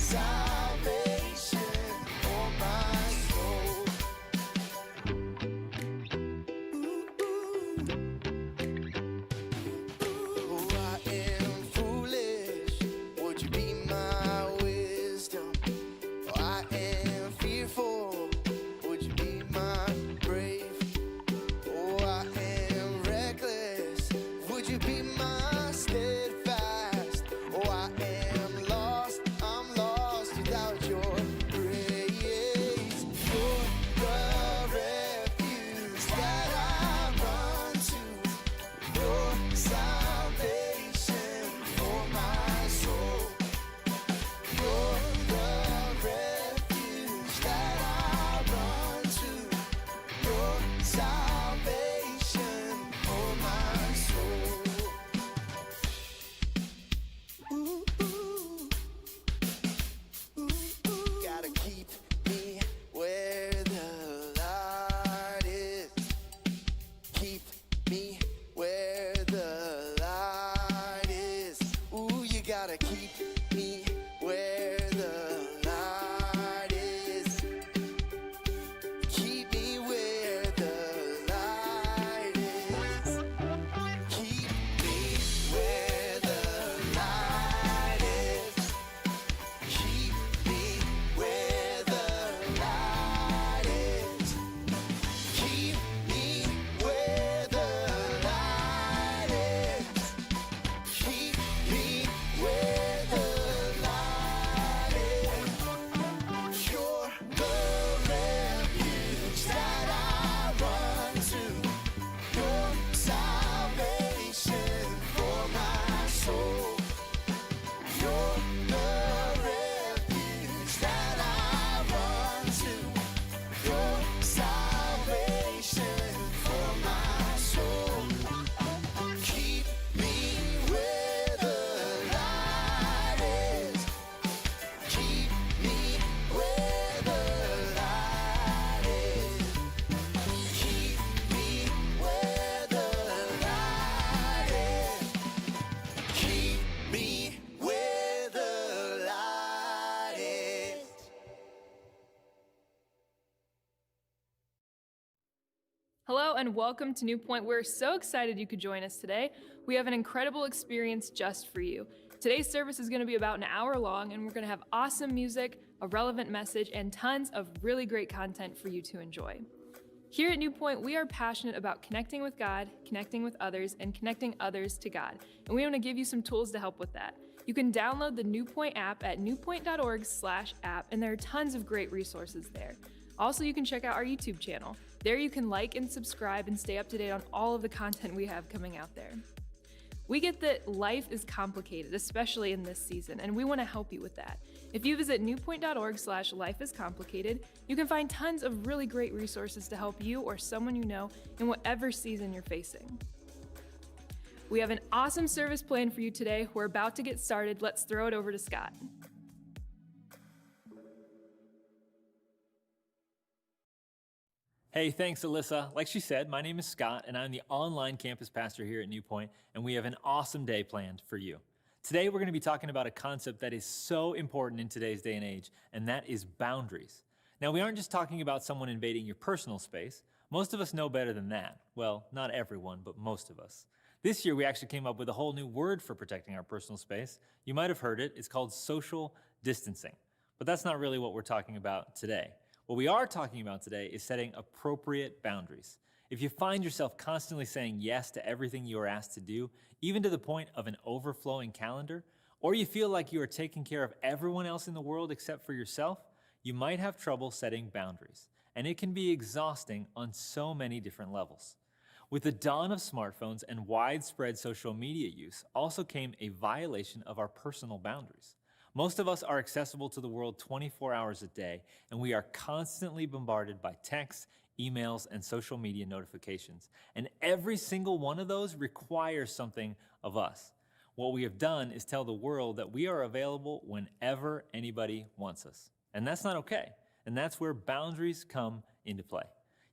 salvation for my soul. Oh, I am foolish. Would you be my wisdom? Oh, I am fearful. Would you be my brave? Oh, I am reckless. Would you be my steadfast? Oh, I am lost. I'm lost without your grace. You're the refuge that I run to. Your salvation for my soul. You're the refuge that I run to. Your salvation for my soul. Ooh, ooh, ooh, ooh. Gotta keep me where the light is. Keep me where the light is. Ooh, you gotta keep me where the light is. Keep me where the light is. Keep me where the light is. Keep me where the light is. Keep me where the light is. Keep me where the light is. You're the refuge that I run to. Your salvation for my soul. You're the refuge that I run to. Your salvation for my soul. Keep me where the light is. Keep me where the light is. Keep me where the light is. Keep me where the light is. Hello and welcome to NewPointe. We're so excited you could join us today. We have an incredible experience just for you. Today's service is going to be about an hour long, and we're going to have awesome music, a relevant message, and tons of really great content for you to enjoy. Here at NewPointe, we are passionate about connecting with God, connecting with others, and connecting others to God. And we want to give you some tools to help with that. You can download the NewPointe app at newpointe.org/app, and there are tons of great resources there. Also, you can check out our YouTube channel. There you can like and subscribe and stay up to date on all of the content we have coming out there. We get that life is complicated, especially in this season, and we want to help you with that. If you visit newpointe.org/lifeiscomplicated, you can find tons of really great resources to help you or someone you know in whatever season you're facing. We have an awesome service planned for you today. We're about to get started. Let's throw it over to Scott. Hey, thanks, Alyssa. Like she said, my name is Scott, and I'm the online campus pastor here at NewPointe, and we have an awesome day planned for you. Today, we're going to be talking about a concept that is so important in today's day and age, and that is boundaries. Now, we aren't just talking about someone invading your personal space. Most of us know better than that. Well, not everyone, but most of us. This year, we actually came up with a whole new word for protecting our personal space. You might have heard it. It's called social distancing. But that's not really what we're talking about today. What we are talking about today is setting appropriate boundaries. If you find yourself constantly saying yes to everything you are asked to do, even to the point of an overflowing calendar, or you feel like you are taking care of everyone else in the world except for yourself, you might have trouble setting boundaries. And it can be exhausting on so many different levels. With the dawn of smartphones and widespread social media use also came a violation of our personal boundaries. Most of us are accessible to the world 24 hours a day, and we are constantly bombarded by texts, emails, and social media notifications. And every single one of those requires something of us. What we have done is tell the world that we are available whenever anybody wants us. And that's not okay. And that's where boundaries come into play.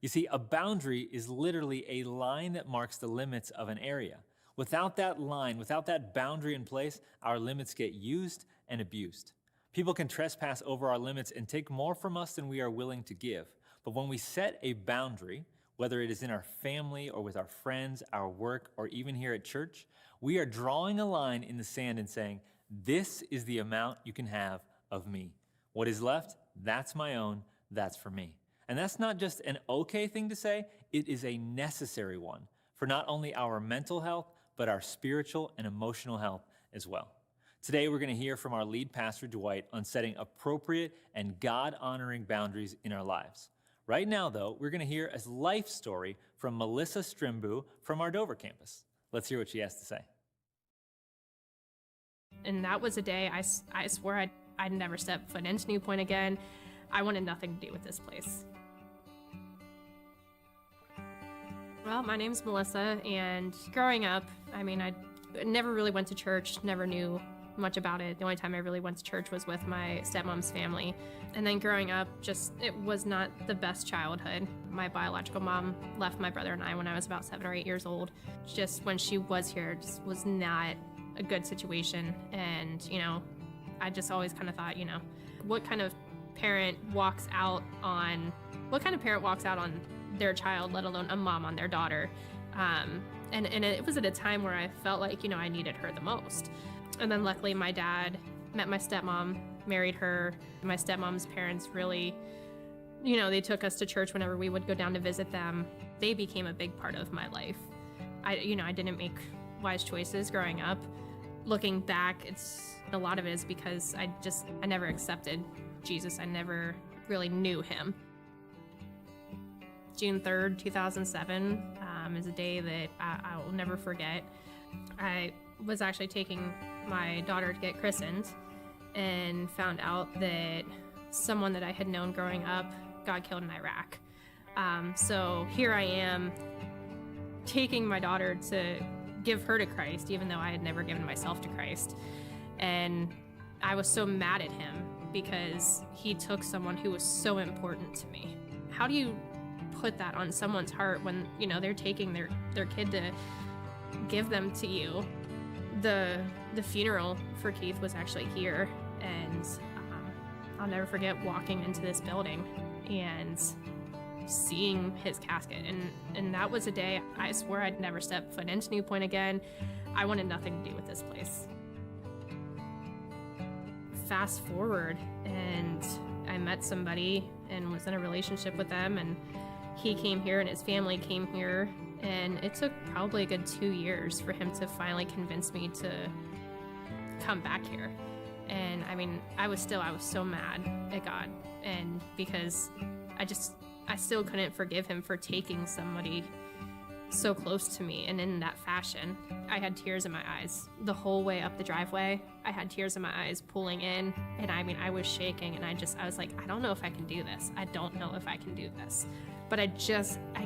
You see, a boundary is literally a line that marks the limits of an area. Without that line, without that boundary in place, our limits get used and abused. People can trespass over our limits and take more from us than we are willing to give. But when we set a boundary, whether it is in our family or with our friends, our work, or even here at church, we are drawing a line in the sand and saying, this is the amount you can have of me. What is left, that's my own, that's for me. And that's not just an okay thing to say, it is a necessary one for not only our mental health, but our spiritual and emotional health as well. Today, we're going to hear from our lead pastor, Dwight, on setting appropriate and God-honoring boundaries in our lives. Right now, though, we're going to hear a life story from Melissa Strimbu from our Dover campus. Let's hear what she has to say. And that was a day I swore I'd never step foot into NewPointe again. I wanted nothing to do with this place. Well, my name's Melissa, and growing up, I never really went to church, never knew much about it. The only time I really went to church was with my stepmom's family. And then growing up, it was not the best childhood. My biological mom left my brother and I when I was about 7 or 8 years old. Just when she was here, it just was not a good situation. And, I just always kind of thought, what kind of parent walks out on their child, let alone a mom on their daughter? And it was at a time where I felt like, I needed her the most. And then luckily my dad met my stepmom, married her. My stepmom's parents really, they took us to church whenever we would go down to visit them. They became a big part of my life. I didn't make wise choices growing up. Looking back, a lot of it is because I never accepted Jesus. I never really knew him. June 3rd, 2007 is a day that I will never forget. I was actually taking my daughter to get christened and found out that someone that I had known growing up got killed in Iraq. So here I am taking my daughter to give her to Christ, even though I had never given myself to Christ. And I was so mad at him because he took someone who was so important to me. How do you put that on someone's heart when, they're taking their kid to give them to you? The funeral for Keith was actually here, and I'll never forget walking into this building and seeing his casket. And that was a day I swore I'd never step foot into NewPointe again. I wanted nothing to do with this place. Fast forward, and I met somebody and was in a relationship with them, and he came here and his family came here, and it took probably a good 2 years for him to finally convince me to come back here. And I was so mad at God, and because I still couldn't forgive him for taking somebody so close to me and in that fashion. I had tears in my eyes the whole way up the driveway. I had tears in my eyes pulling in, and I was shaking, and I was like, I don't know if I can do this. I don't know if I can do this. But I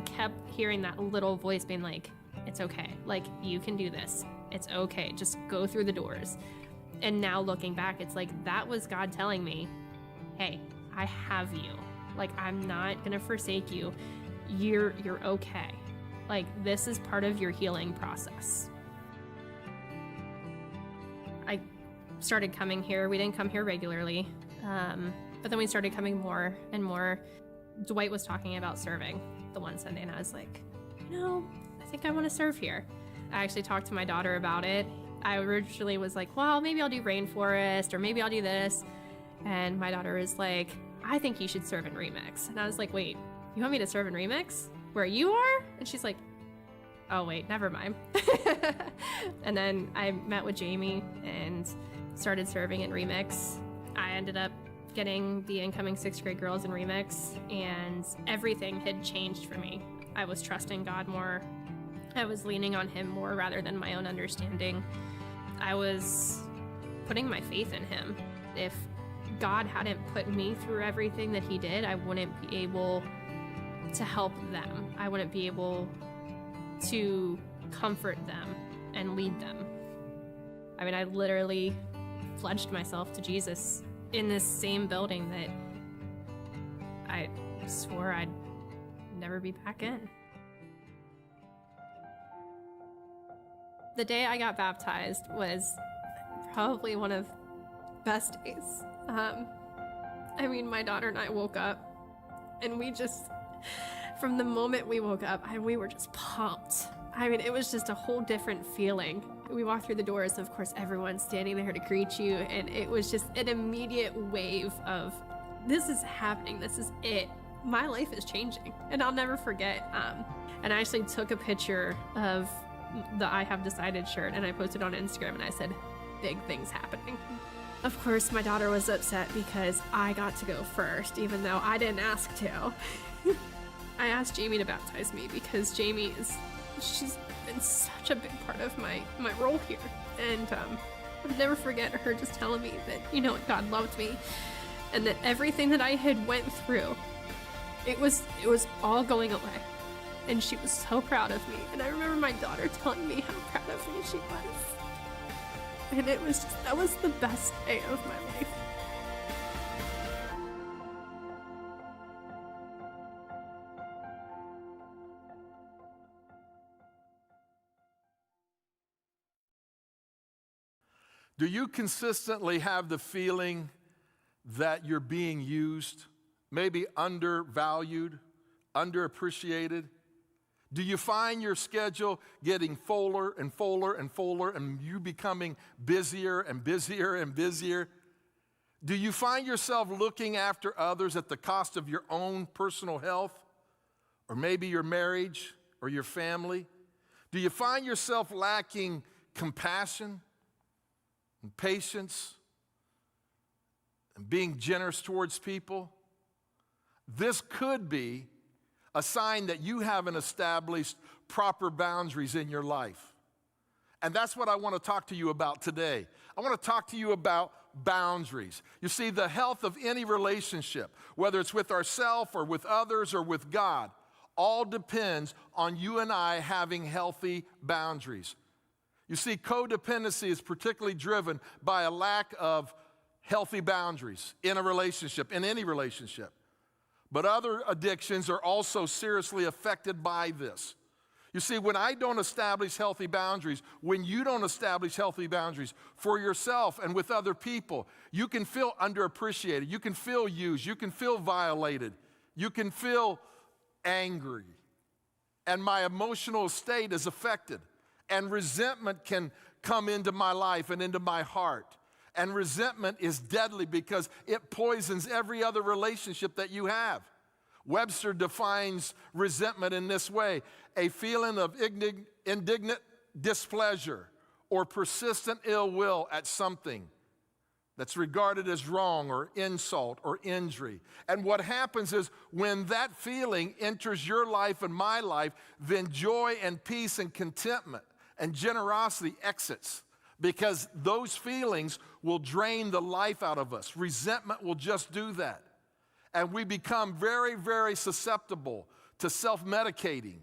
kept hearing that little voice being like, it's okay. Like, you can do this. It's okay. Just go through the doors. And now looking back, it's like, that was God telling me, hey, I have you. Like, I'm not gonna forsake you. You're okay. Like, this is part of your healing process. I started coming here. We didn't come here regularly, but then we started coming more and more. Dwight was talking about serving the one Sunday, and I was like, I think I want to serve here. I actually talked to my daughter about it. I originally was like, well, maybe I'll do rainforest, or maybe I'll do this. And my daughter was like, I think you should serve in Remix. And I was like, wait, you want me to serve in Remix? Where you are? And she's like, oh, wait, never mind. And then I met with Jamie and started serving in Remix. I ended up getting the incoming 6th grade girls in Remix, and everything had changed for me. I was trusting God more. I was leaning on him more rather than my own understanding. I was putting my faith in him. If God hadn't put me through everything that he did, I wouldn't be able to help them. I wouldn't be able to comfort them and lead them. I literally pledged myself to Jesus in this same building that I swore I'd never be back in. The day I got baptized was probably one of the best days My daughter and I woke up, and from the moment we woke up, we were just pumped. It was just a whole different feeling. We walked through the doors, of course, everyone's standing there to greet you, and it was just an immediate wave of, this is happening, this is it. My life is changing, and I'll never forget. And I actually took a picture of the I Have Decided shirt, and I posted on Instagram, and I said, big things happening. Of course, my daughter was upset because I got to go first, even though I didn't ask to. I asked Jamie to baptize me because she's been such a big part of my role here. And I'll never forget her just telling me that, God loved me, and that everything that I had went through, it was all going away. And she was so proud of me. And I remember my daughter telling me how proud of me she was. And that was the best day of my life. Do you consistently have the feeling that you're being used, maybe undervalued, underappreciated? Do you find your schedule getting fuller and fuller and fuller, and you becoming busier and busier and busier? Do you find yourself looking after others at the cost of your own personal health, or maybe your marriage or your family? Do you find yourself lacking compassion and patience and being generous towards people? This could be a sign that you haven't established proper boundaries in your life. And that's what I want to talk to you about today. I want to talk to you about boundaries. You see, the health of any relationship, whether it's with ourselves or with others or with God, all depends on you and I having healthy boundaries. You see, codependency is particularly driven by a lack of healthy boundaries in a relationship, in any relationship. But other addictions are also seriously affected by this. You see, when I don't establish healthy boundaries, when you don't establish healthy boundaries for yourself and with other people, you can feel underappreciated, you can feel used, you can feel violated, you can feel angry. And my emotional state is affected. And resentment can come into my life and into my heart. And resentment is deadly because it poisons every other relationship that you have. Webster defines resentment in this way: a feeling of indignant displeasure or persistent ill will at something that's regarded as wrong or insult or injury. And what happens is when that feeling enters your life and my life, then joy and peace and contentment and generosity exits. Because those feelings will drain the life out of us. Resentment will just do that. And we become very, very susceptible to self-medicating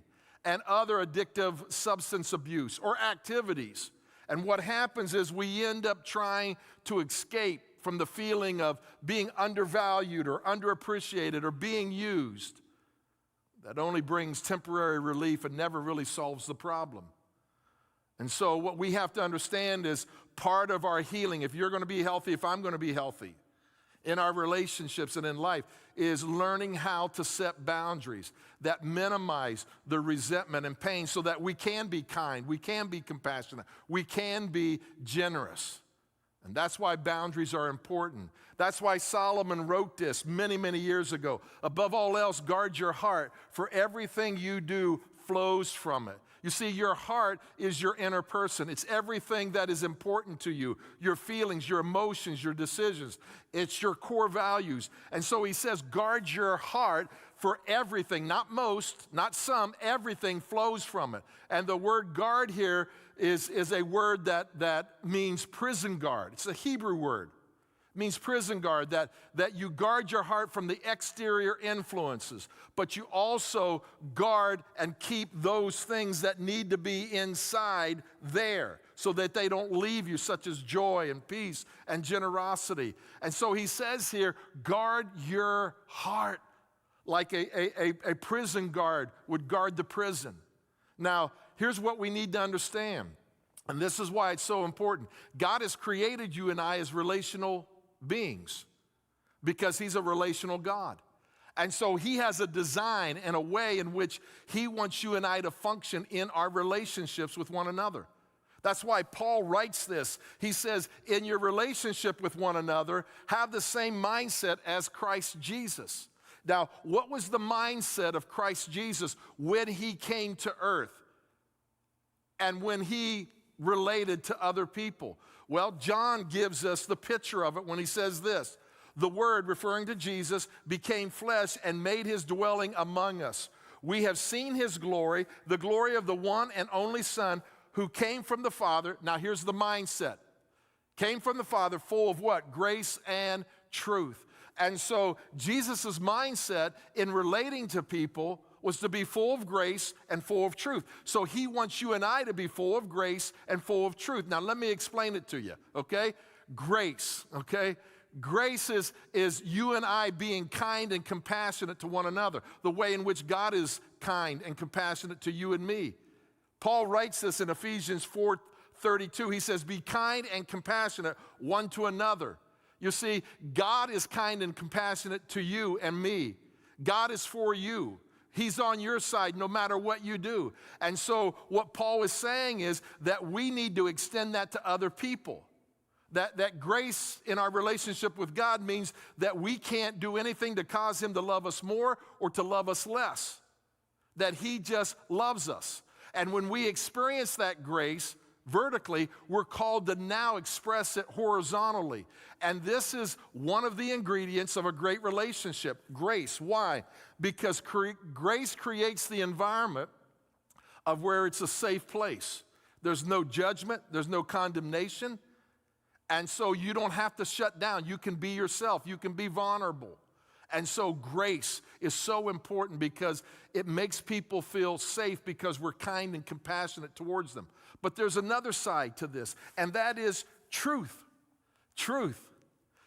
and other addictive substance abuse or activities. And what happens is we end up trying to escape from the feeling of being undervalued or underappreciated or being used. That only brings temporary relief and never really solves the problem. And so what we have to understand is part of our healing, if you're going to be healthy, if I'm going to be healthy in our relationships and in life, is learning how to set boundaries that minimize the resentment and pain so that we can be kind, we can be compassionate, we can be generous. And that's why boundaries are important. That's why Solomon wrote this many, many years ago. Above all else, guard your heart, for everything you do flows from it. You see, your heart is your inner person. It's everything that is important to you, your feelings, your emotions, your decisions. It's your core values. And so he says, guard your heart, for everything, not most, not some, everything flows from it. And the word guard here is a word that means prison guard. It's a Hebrew word. It means prison guard, that you guard your heart from the exterior influences, but you also guard and keep those things that need to be inside there so that they don't leave you, such as joy and peace and generosity. And so he says here, guard your heart like a prison guard would guard the prison. Now, here's what we need to understand, and this is why it's so important. God has created you and I as relational beings. because he's a relational God. And so he has a design and a way in which he wants you and I to function in our relationships with one another. That's why Paul writes this. He says, in your relationship with one another, have the same mindset as Christ Jesus. Now, what was the mindset of Christ Jesus when he came to earth and when he related to other people? Well, John gives us the picture of it when he says this. The Word, referring to Jesus, became flesh and made his dwelling among us. We have seen his glory, the glory of the one and only Son who came from the Father. Now here's the mindset. Came from the Father, full of what? Grace and truth. And so Jesus' mindset in relating to people was to be full of grace and full of truth. So he wants you and I to be full of grace and full of truth. Now let me explain it to you, okay? Grace, okay? Grace is you and I being kind and compassionate to one another, the way in which God is kind and compassionate to you and me. Paul writes this in Ephesians 4:32. He says, be kind and compassionate one to another. You see, God is kind and compassionate to you and me. God is for you. He's on your side no matter what you do. And so what Paul is saying is that we need to extend that to other people. That grace in our relationship with God means that we can't do anything to cause him to love us more or to love us less. That he just loves us. And when we experience that grace vertically, we're called to now express it horizontally. And this is one of the ingredients of a great relationship, grace. Why? Because grace creates the environment of where it's a safe place. There's no judgment, there's no condemnation, and so you don't have to shut down. You can be yourself, you can be vulnerable. And so grace is so important because it makes people feel safe because we're kind and compassionate towards them. But there's another side to this, and that is truth. Truth.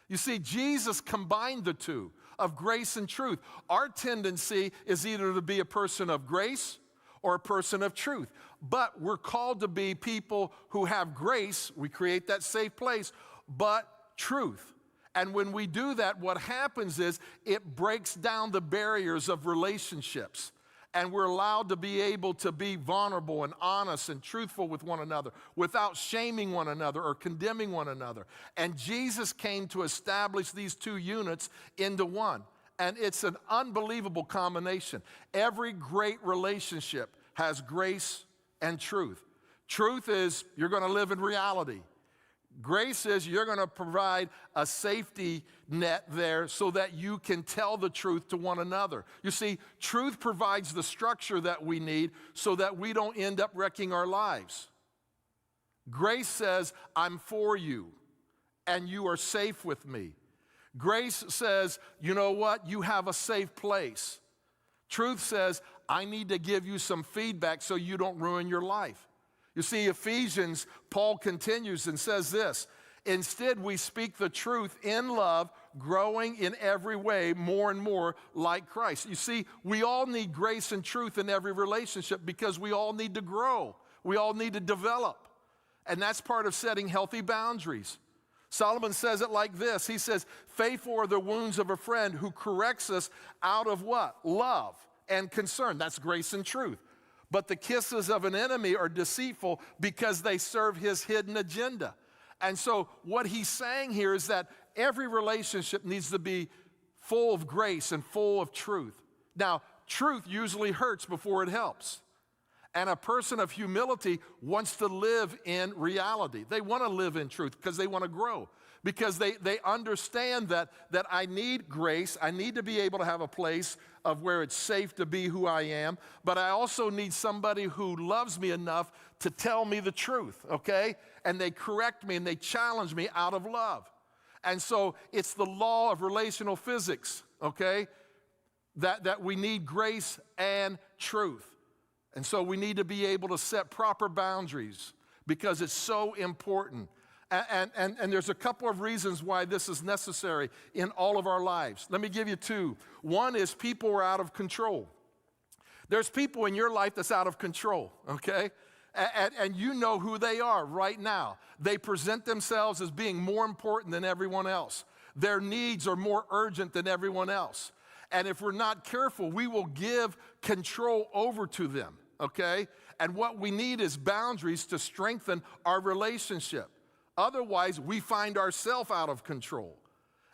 You see, Jesus combined the two, of grace and truth. Our tendency is either to be a person of grace or a person of truth. But we're called to be people who have grace. We create that safe place, but truth. And when we do that, what happens is it breaks down the barriers of relationships. And we're allowed to be able to be vulnerable and honest and truthful with one another without shaming one another or condemning one another. And Jesus came to establish these two units into one. And it's an unbelievable combination. Every great relationship has grace and truth. Truth is you're going to live in reality. Grace is you're going to provide a safety net there so that you can tell the truth to one another. You see, truth provides the structure that we need so that we don't end up wrecking our lives. Grace says, I'm for you, and you are safe with me. Grace says, you know what? You have a safe place. Truth says, I need to give you some feedback so you don't ruin your life. You see, Ephesians, Paul continues and says this, instead we speak the truth in love, growing in every way more and more like Christ. You see, we all need grace and truth in every relationship because we all need to grow. We all need to develop. And that's part of setting healthy boundaries. Solomon says it like this. He says, faithful are the wounds of a friend who corrects us out of what? Love and concern. That's grace and truth. But the kisses of an enemy are deceitful because they serve his hidden agenda. And so what he's saying here is that every relationship needs to be full of grace and full of truth. Now, truth usually hurts before it helps. And a person of humility wants to live in reality. They want to live in truth because they want to grow. Because they understand that I need grace. I need to be able to have a place of where it's safe to be who I am. But I also need somebody who loves me enough to tell me the truth, okay? And they correct me and they challenge me out of love. And so it's the law of relational physics, okay? That we need grace and truth. And so we need to be able to set proper boundaries because it's so important. And there's a couple of reasons why this is necessary in all of our lives. Let me give you two. One is people are out of control. There's people in your life that's out of control, okay? And you know who they are right now. They present themselves as being more important than everyone else. Their needs are more urgent than everyone else. And if we're not careful, we will give control over to them, okay? And what we need is boundaries to strengthen our relationship. Otherwise, we find ourselves out of control.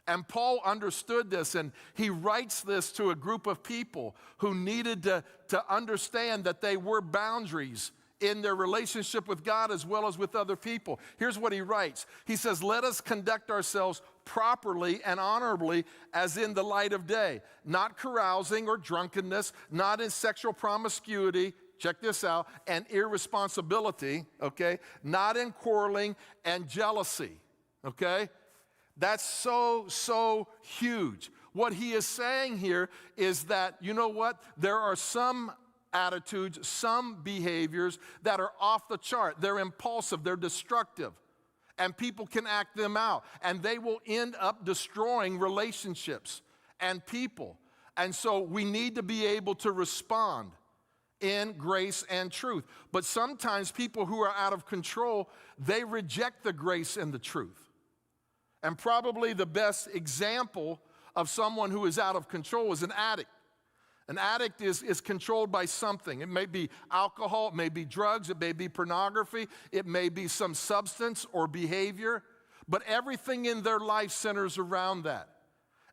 And Paul understood this, and he writes this to a group of people who needed to understand that they were boundaries in their relationship with God as well as with other people. Here's what he writes. He says, let us conduct ourselves properly and honorably as in the light of day, not carousing or drunkenness, not in sexual promiscuity, check this out, and irresponsibility, okay? Not in quarreling and jealousy, okay? That's so huge. What he is saying here is that, you know what? There are some attitudes, some behaviors that are off the chart. They're impulsive, they're destructive, and people can act them out, and they will end up destroying relationships and people. And so we need to be able to respond in grace and truth. But sometimes people who are out of control, they reject the grace and the truth. And probably the best example of someone who is out of control is an addict. An addict is controlled by something. It may be alcohol, it may be drugs, it may be pornography, it may be some substance or behavior, but everything in their life centers around that.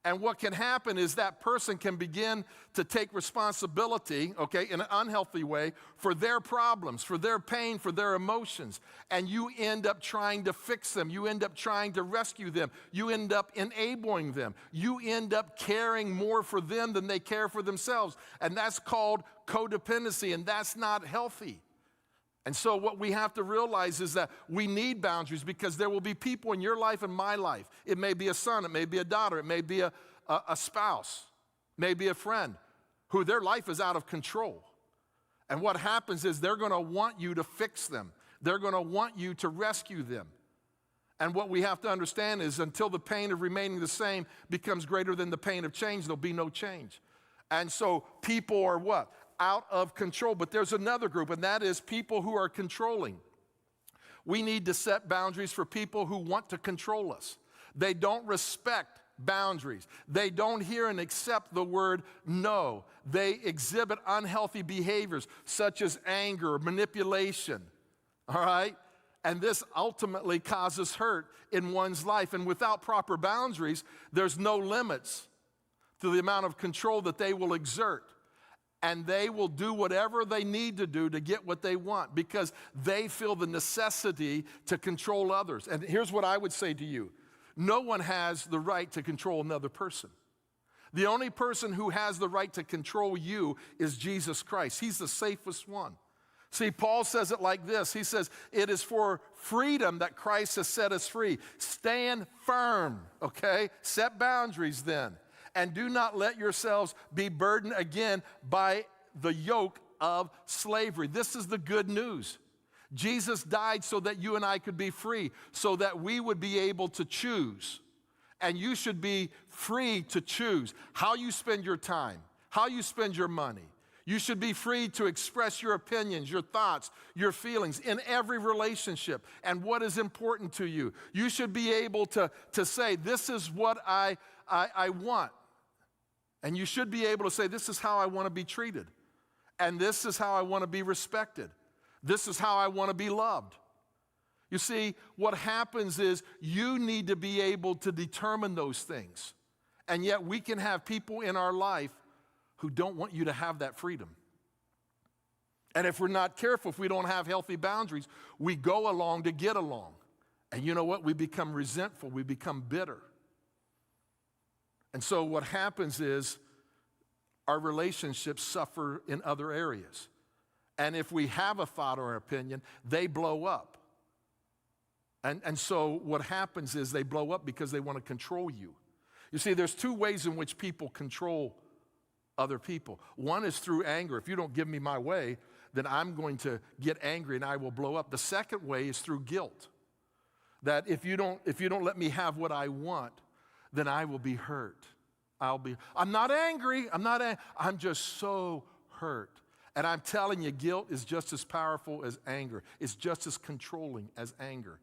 And what can happen is that person can begin to take responsibility, okay, in an unhealthy way for their problems, for their pain, for their emotions. And you end up trying to fix them. You end up trying to rescue them. You end up enabling them. You end up caring more for them than they care for themselves. And that's called codependency, and that's not healthy. And so what we have to realize is that we need boundaries because there will be people in your life and my life. It may be a son, it may be a daughter, it may be a spouse, maybe a friend, who their life is out of control. And what happens is they're going to want you to fix them. They're going to want you to rescue them. And what we have to understand is until the pain of remaining the same becomes greater than the pain of change, there'll be no change. And so people are what? Out of control. But there's another group, and that is people who are controlling. We need to set boundaries for people who want to control us. They don't respect boundaries. They don't hear and accept the word no. They exhibit unhealthy behaviors such as anger, manipulation, all right? And this ultimately causes hurt in one's life. And without proper boundaries, there's no limits to the amount of control that they will exert. And they will do whatever they need to do to get what they want because they feel the necessity to control others. And here's what I would say to you. No one has the right to control another person. The only person who has the right to control you is Jesus Christ. He's the safest one. See, Paul says it like this. He says, it is for freedom that Christ has set us free. Stand firm, okay? Set boundaries then. And do not let yourselves be burdened again by the yoke of slavery. This is the good news. Jesus died so that you and I could be free, so that we would be able to choose. And you should be free to choose how you spend your time, how you spend your money. You should be free to express your opinions, your thoughts, your feelings in every relationship and what is important to you. You should be able to say, this is what I want. And you should be able to say, this is how I want to be treated. And this is how I want to be respected. This is how I want to be loved. You see, what happens is you need to be able to determine those things. And yet we can have people in our life who don't want you to have that freedom. And if we're not careful, if we don't have healthy boundaries, we go along to get along. And you know what? We become resentful. We become bitter. And so what happens is our relationships suffer in other areas. And if we have a thought or opinion, they blow up. And so what happens is they blow up because they want to control you. You see, there's two ways in which people control other people. One is through anger. If you don't give me my way, then I'm going to get angry and I will blow up. The second way is through guilt. That if you don't let me have what I want, then I will be hurt. I'm not angry. I'm just so hurt. And I'm telling you, guilt is just as powerful as anger. It's just as controlling as anger.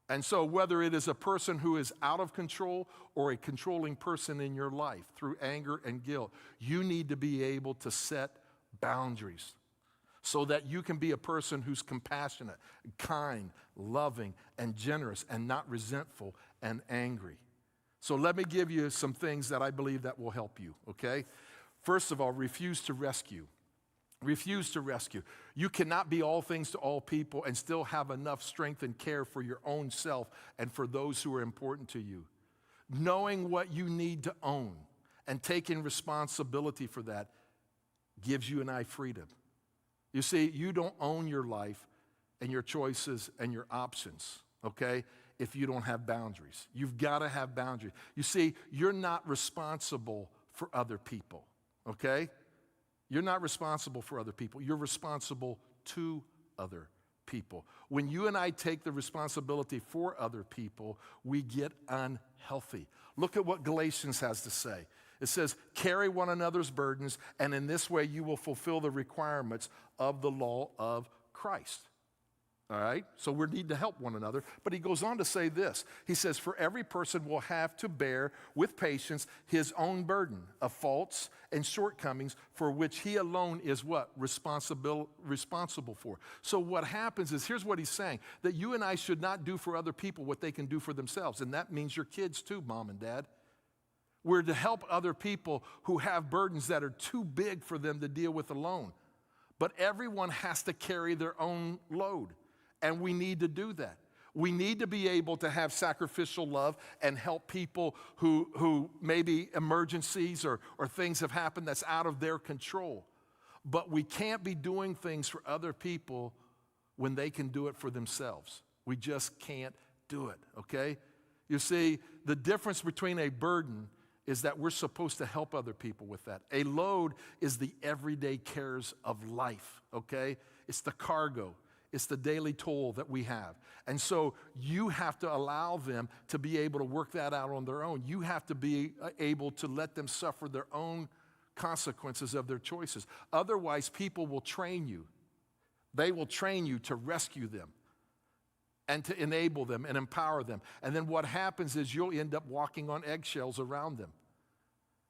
And so whether it is a person who is out of control or a controlling person in your life through anger and guilt, you need to be able to set boundaries so that you can be a person who's compassionate, kind, loving, and generous, and not resentful and angry. So let me give you some things that I believe that will help you, okay? First of all, refuse to rescue. Refuse to rescue. You cannot be all things to all people and still have enough strength and care for your own self and for those who are important to you. Knowing what you need to own and taking responsibility for that gives you and I freedom. You see, you don't own your life and your choices and your options, okay, if you don't have boundaries. You've got to have boundaries. You see, you're not responsible for other people, okay? You're not responsible for other people. You're responsible to other people. When you and I take the responsibility for other people, we get unhealthy. Look at what Galatians has to say. It says, carry one another's burdens, and in this way you will fulfill the requirements of the law of Christ. All right? So we need to help one another. But he goes on to say this. He says, for every person will have to bear with patience his own burden of faults and shortcomings for which he alone is what? Responsible for. So what happens is, here's what he's saying, that you and I should not do for other people what they can do for themselves. And that means your kids too, mom and dad. We're to help other people who have burdens that are too big for them to deal with alone. But everyone has to carry their own load. And we need to do that. We need to be able to have sacrificial love and help people who maybe emergencies or things have happened that's out of their control. But we can't be doing things for other people when they can do it for themselves. We just can't do it, okay? You see, the difference between a burden is that we're supposed to help other people with that. A load is the everyday cares of life, okay? It's the cargo. It's the daily toll that we have. And so you have to allow them to be able to work that out on their own. You have to be able to let them suffer their own consequences of their choices. Otherwise, people will train you. They will train you to rescue them and to enable them and empower them. And then what happens is you'll end up walking on eggshells around them.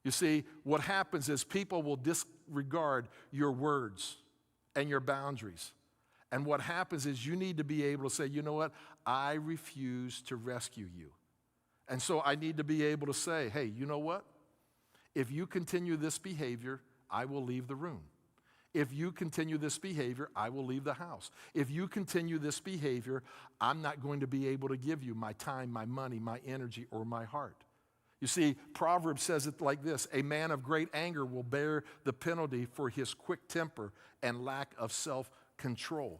You see, what happens is people will disregard your words and your boundaries. And what happens is you need to be able to say, you know what, I refuse to rescue you. And so I need to be able to say, hey, you know what? If you continue this behavior, I will leave the room. If you continue this behavior, I will leave the house. If you continue this behavior, I'm not going to be able to give you my time, my money, my energy, or my heart. You see, Proverbs says it like this, a man of great anger will bear the penalty for his quick temper and lack of self-control,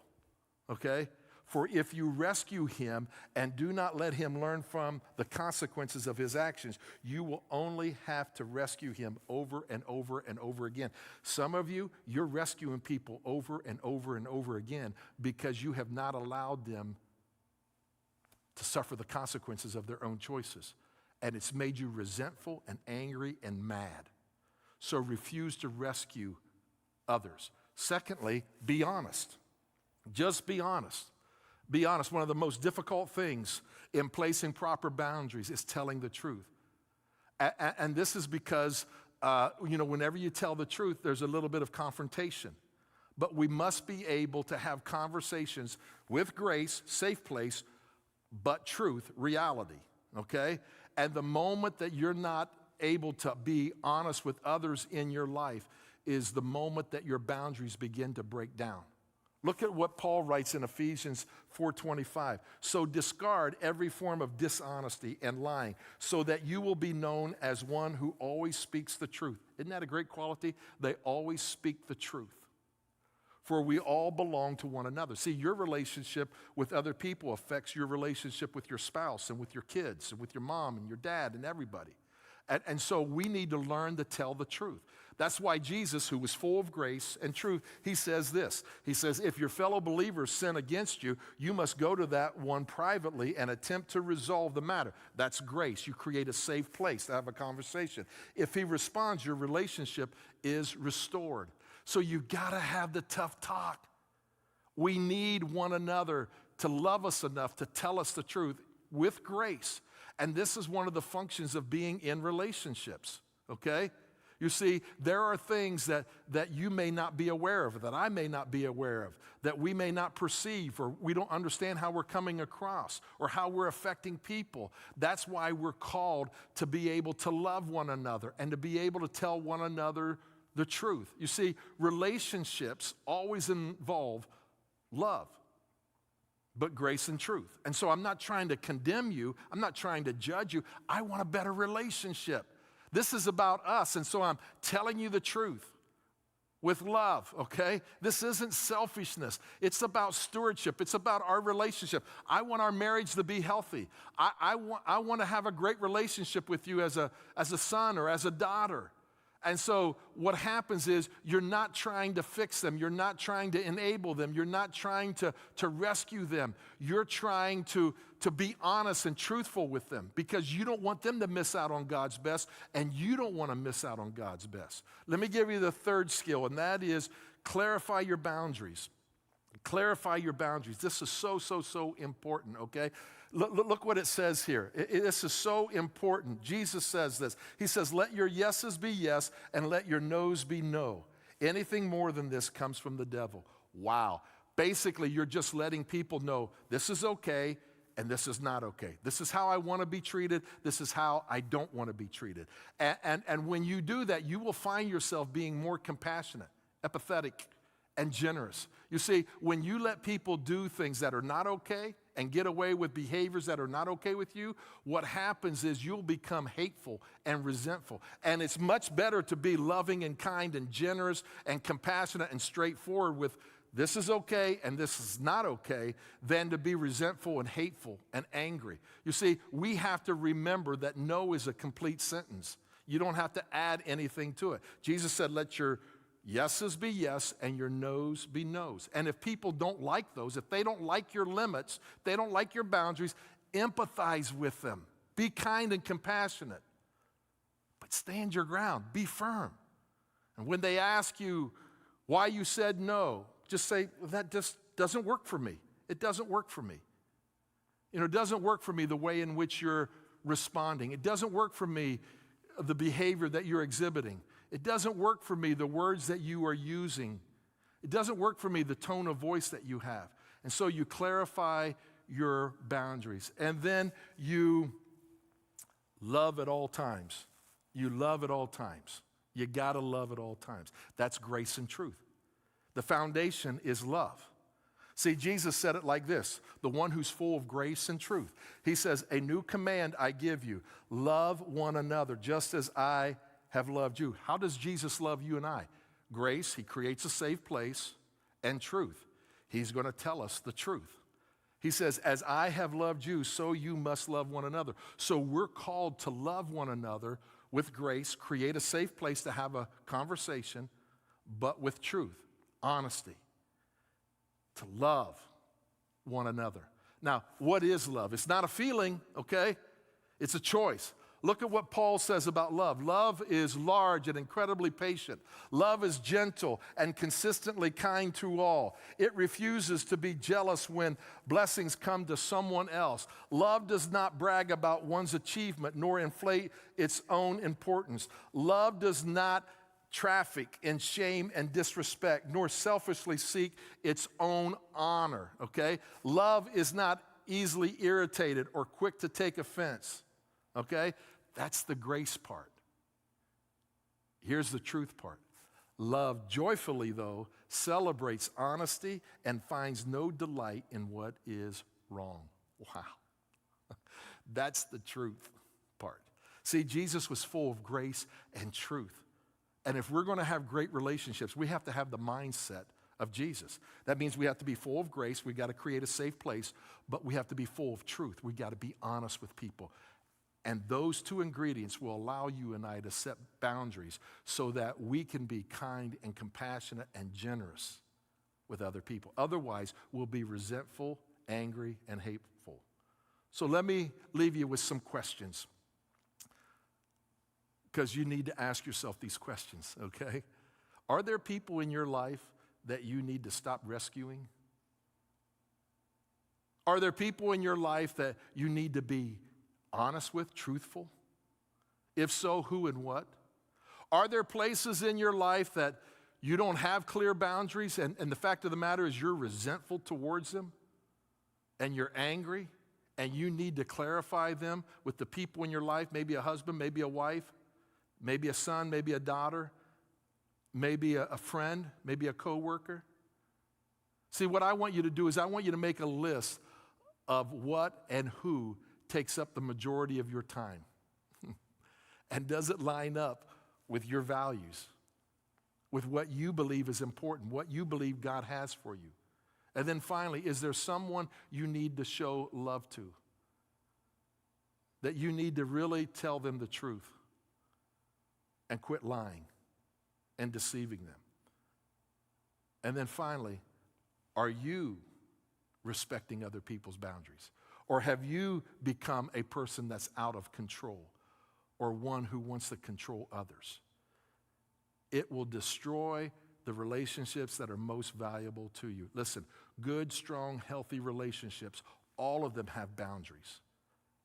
okay? For if you rescue him and do not let him learn from the consequences of his actions, you will only have to rescue him over and over and over again. Some of you, you're rescuing people over and over and over again because you have not allowed them to suffer the consequences of their own choices. And it's made you resentful and angry and mad. So refuse to rescue others. Secondly, be honest. Just be honest. Be honest. One of the most difficult things in placing proper boundaries is telling the truth. And this is because, whenever you tell the truth, there's a little bit of confrontation. But we must be able to have conversations with grace, safe place, but truth, reality, okay? And the moment that you're not able to be honest with others in your life is the moment that your boundaries begin to break down. Look at what Paul writes in Ephesians 4:25. So discard every form of dishonesty and lying so that you will be known as one who always speaks the truth. Isn't that a great quality? They always speak the truth. For we all belong to one another. See, your relationship with other people affects your relationship with your spouse and with your kids and with your mom and your dad and everybody. And so we need to learn to tell the truth. That's why Jesus, who was full of grace and truth, he says this. He says, if your fellow believers sin against you, you must go to that one privately and attempt to resolve the matter. That's grace. You create a safe place to have a conversation. If he responds, your relationship is restored. So you got to have the tough talk. We need one another to love us enough to tell us the truth with grace. And this is one of the functions of being in relationships, okay? You see, there are things that you may not be aware of, that I may not be aware of, that we may not perceive, or we don't understand how we're coming across or how we're affecting people. That's why we're called to be able to love one another and to be able to tell one another the truth. You see, relationships always involve love, but grace and truth. And so I'm not trying to condemn you. I'm not trying to judge you. I want a better relationship. This is about us, and so I'm telling you the truth with love, okay? This isn't selfishness. It's about stewardship. It's about our relationship. I want our marriage to be healthy. I want to have a great relationship with you as a son or as a daughter. And so what happens is you're not trying to fix them. You're not trying to enable them. You're not trying to rescue them. You're trying to be honest and truthful with them because you don't want them to miss out on God's best, and you don't want to miss out on God's best. Let me give you the third skill, and that is clarify your boundaries. Clarify your boundaries. This is so important, okay? Look what it says here. This is so important. Jesus says this. He says, let your yeses be yes and let your no's be no. Anything more than this comes from the devil. Wow. Basically, you're just letting people know this is okay and this is not okay. This is how I want to be treated. This is how I don't want to be treated. And when you do that, you will find yourself being more compassionate, empathetic, and generous. You see, when you let people do things that are not okay and get away with behaviors that are not okay with you, what happens is you'll become hateful and resentful. And it's much better to be loving and kind and generous and compassionate and straightforward with this is okay and this is not okay than to be resentful and hateful and angry. You see, we have to remember that no is a complete sentence. You don't have to add anything to it. Jesus said, let your yeses be yes and your no's be no's. And if people don't like those, if they don't like your limits, they don't like your boundaries, empathize with them. Be kind and compassionate. But stand your ground. Be firm. And when they ask you why you said no, just say, well, that just doesn't work for me. It doesn't work for me. You know, it doesn't work for me the way in which you're responding. It doesn't work for me the behavior that you're exhibiting. It doesn't work for me the words that you are using. It doesn't work for me the tone of voice that you have. And so you clarify your boundaries. And then you love at all times. You love at all times. You gotta love at all times. That's grace and truth. The foundation is love. See, Jesus said it like this, the one who's full of grace and truth. He says, a new command I give you, love one another just as I have loved you. How does Jesus love you and I? Grace, he creates a safe place, and truth. He's going to tell us the truth. He says, as I have loved you, so you must love one another. So we're called to love one another with grace, create a safe place to have a conversation, but with truth, honesty, to love one another. Now, what is love? It's not a feeling, okay? It's a choice. Look at what Paul says about love. Love is large and incredibly patient. Love is gentle and consistently kind to all. It refuses to be jealous when blessings come to someone else. Love does not brag about one's achievement nor inflate its own importance. Love does not traffic in shame and disrespect, nor selfishly seek its own honor, okay? Love is not easily irritated or quick to take offense, okay? That's the grace part. Here's the truth part. Love joyfully, though, celebrates honesty and finds no delight in what is wrong. Wow. That's the truth part. See, Jesus was full of grace and truth. And if we're going to have great relationships, we have to have the mindset of Jesus. That means we have to be full of grace. We've got to create a safe place, but we have to be full of truth. We've got to be honest with people. And those two ingredients will allow you and I to set boundaries so that we can be kind and compassionate and generous with other people. Otherwise, we'll be resentful, angry, and hateful. So let me leave you with some questions, because you need to ask yourself these questions, okay? Are there people in your life that you need to stop rescuing? Are there people in your life that you need to be honest with, truthful? If so, who and what? Are there places in your life that you don't have clear boundaries, and the fact of the matter is you're resentful towards them, and you're angry, and you need to clarify them with the people in your life, maybe a husband, maybe a wife, maybe a son, maybe a daughter, maybe a friend, maybe a coworker? See, what I want you to do is I want you to make a list of what and who takes up the majority of your time. And does it line up with your values, with what you believe is important, what you believe God has for you? And then finally, is there someone you need to show love to? That you need to really tell them the truth and quit lying and deceiving them? And then finally, are you respecting other people's boundaries? Or have you become a person that's out of control, or one who wants to control others? It will destroy the relationships that are most valuable to you. Listen, good, strong, healthy relationships, all of them have boundaries.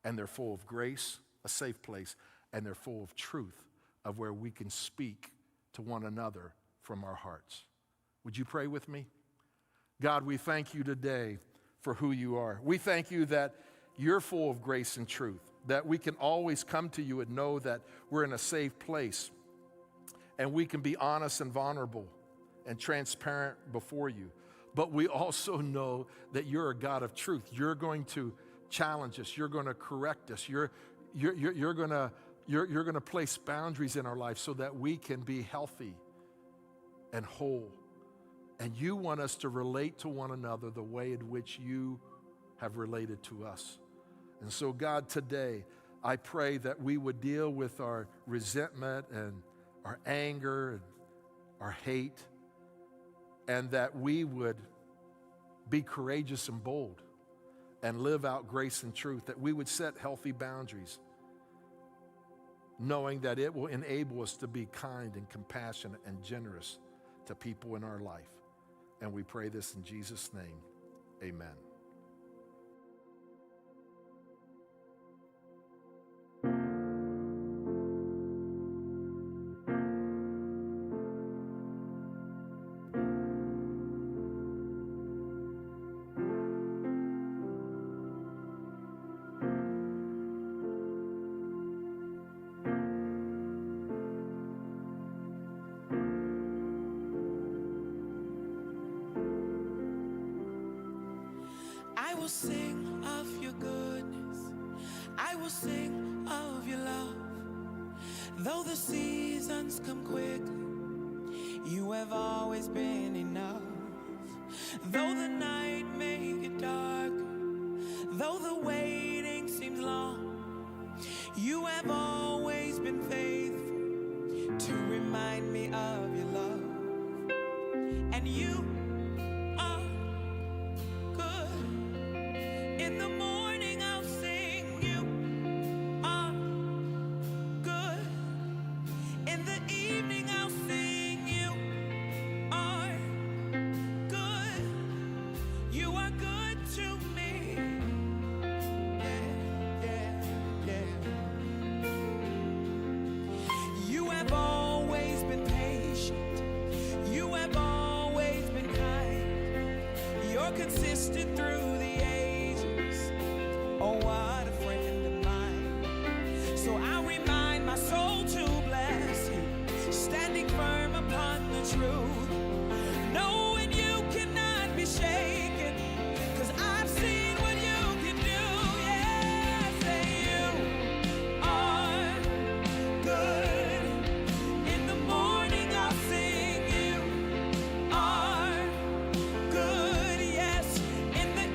And they're full of grace, a safe place, and they're full of truth of where we can speak to one another from our hearts. Would you pray with me? God, we thank you today for who you are. We thank you that you're full of grace and truth, that we can always come to you and know that we're in a safe place, and we can be honest and vulnerable and transparent before you. But we also know that you're a God of truth. You're going to challenge us. You're going to correct us. You're going to place boundaries in our life so that we can be healthy and whole. And you want us to relate to one another the way in which you have related to us. And so, God, today, I pray that we would deal with our resentment and our anger and our hate, and that we would be courageous and bold and live out grace and truth, that we would set healthy boundaries, knowing that it will enable us to be kind and compassionate and generous to people in our life. And we pray this in Jesus' name, amen. I will sing of your goodness, I will sing of your love. Though the seasons come quickly, you have always been enough. Though the night may get darker, though the waiting seems long, you have always been faithful to remind me of your love. And you are good. In the morning I'll sing, you are good. In the evening I'll sing, you are good. You are good to me. Yeah, yeah, yeah. You have always been patient. You have always been kind. You're consistent through the ages. Oh, what a friend of mine. So I remind my soul to bless you, standing firm upon the truth, knowing you cannot be shaken, 'cause I've seen what you can do. Yeah, say you are good. In the morning I'll sing, you are good. Yes, in the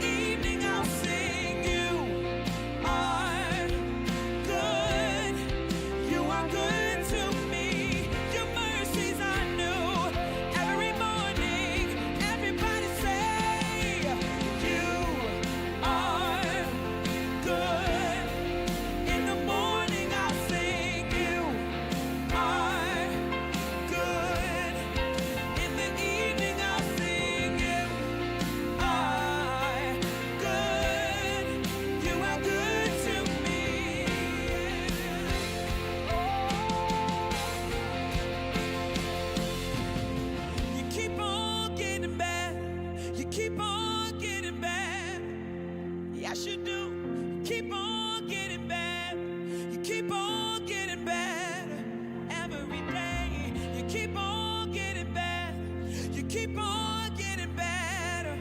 keep on getting better.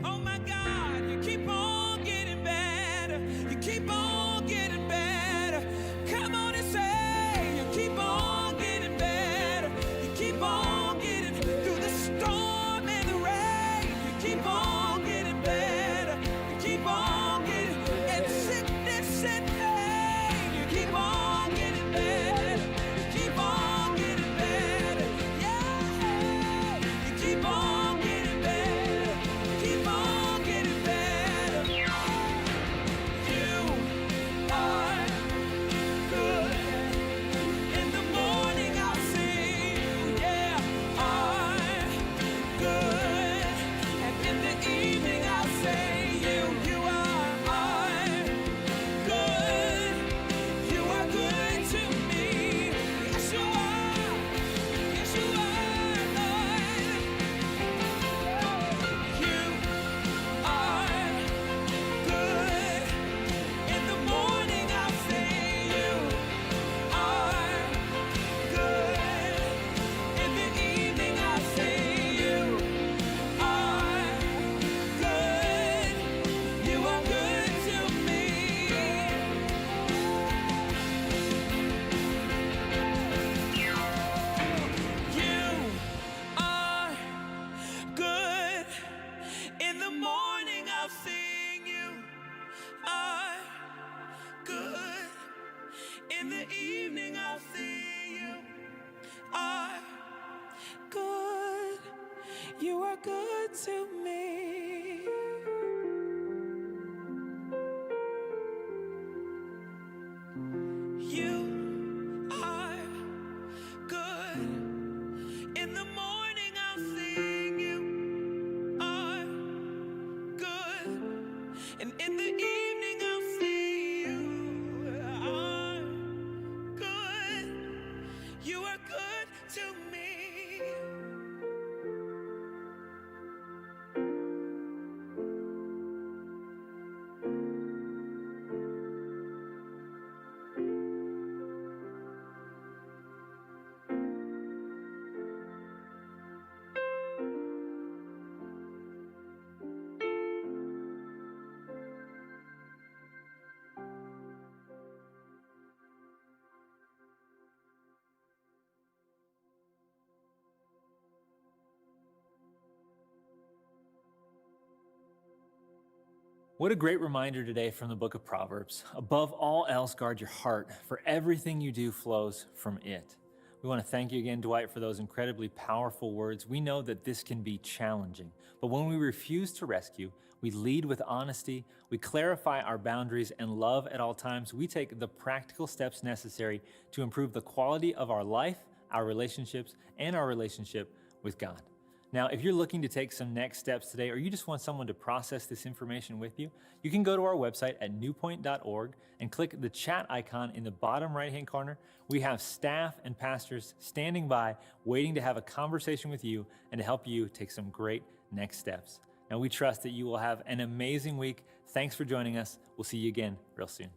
Oh my God, you keep on getting better. You keep on getting better. Come on and say, you keep on getting better. You keep on getting through the storm and the rain. You keep on getting better. You keep on getting in sickness and pain. You keep on getting better. You keep on getting better. Yeah. You keep on getting better. You keep on getting better. You are good. In the morning I'll see you, yeah, are good. And in the evening I'll say you are good. You are good to me. Yes, you are. Yes, you are, Lord. You are good. In the morning I'll say you are good. In the evening I'll say you are good. You are good to me. You are good. In the morning I'll sing you are good. In the evening I'll see you are good. You are good to me. You are good. In the morning I'll sing you are good. And in the evening I'll see you are good. You are good to me. What a great reminder today from the book of Proverbs. Above all else, guard your heart, for everything you do flows from it. We want to thank you again, Dwight, for those incredibly powerful words. We know that this can be challenging, but when we refuse to rescue, we lead with honesty, we clarify our boundaries and love at all times. We take the practical steps necessary to improve the quality of our life, our relationships, and our relationship with God. Now, if you're looking to take some next steps today, or you just want someone to process this information with you, you can go to our website at newpointe.org and click the chat icon in the bottom right-hand corner. We have staff and pastors standing by, waiting to have a conversation with you and to help you take some great next steps. Now, we trust that you will have an amazing week. Thanks for joining us. We'll see you again real soon.